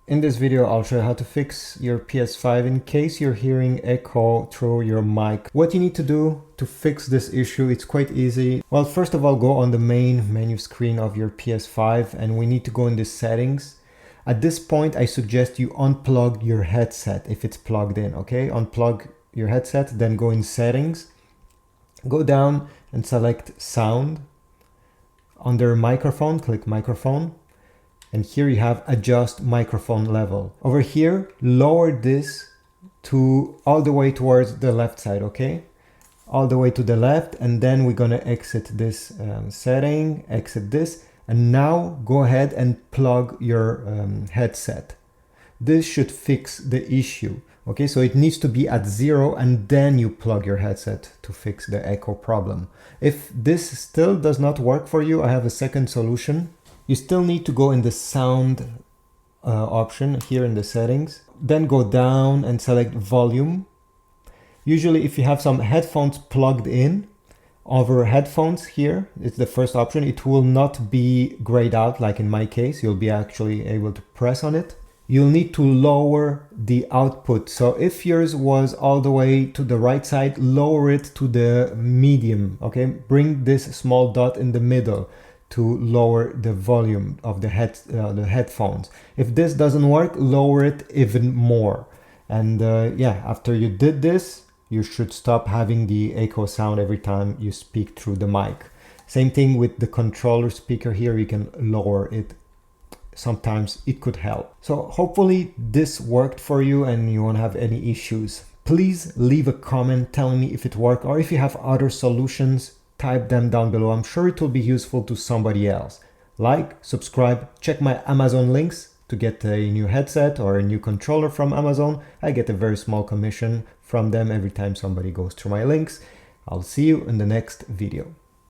In this video, I'll show you how to fix your PS5 in case you're hearing echo through your mic. What you need to do to fix this issue, it's quite easy. Well, first of all, go on the main menu screen of your PS5 and we need to go in the settings. At this point, I suggest you unplug your headset if it's plugged in, okay? Unplug your headset, then go in settings. Go down and select sound. Under microphone, click microphone. And here you have adjust microphone level. Over here, lower this to all the way towards the left side, okay? All the way to the left, and then we're gonna exit this setting, exit this, and now go ahead and plug your headset. This should fix the issue, okay? So it needs to be at 0 and then you plug your headset to fix the echo problem. If this still does not work for you, I have a second solution. You still need to go in the sound option here in the settings, then go down and select volume. Usually if you have some headphones plugged in, over headphones here, it's the first option, it will not be grayed out like in my case, you'll be actually able to press on it. You'll need to lower the output. So if yours was all the way to the right side, lower it to the medium, okay? Bring this small dot in the middle to lower the volume of the headphones. If this doesn't work, lower it even more. And yeah, after you did this, you should stop having the echo sound every time you speak through the mic. Same thing with the controller speaker here, you can lower it. Sometimes it could help. So hopefully this worked for you and you won't have any issues. Please leave a comment telling me if it worked, or if you have other solutions, type them down below. I'm sure it will be useful to somebody else. Like, subscribe, check my Amazon links to get a new headset or a new controller from Amazon. I get a very small commission from them every time somebody goes through my links. I'll see you in the next video.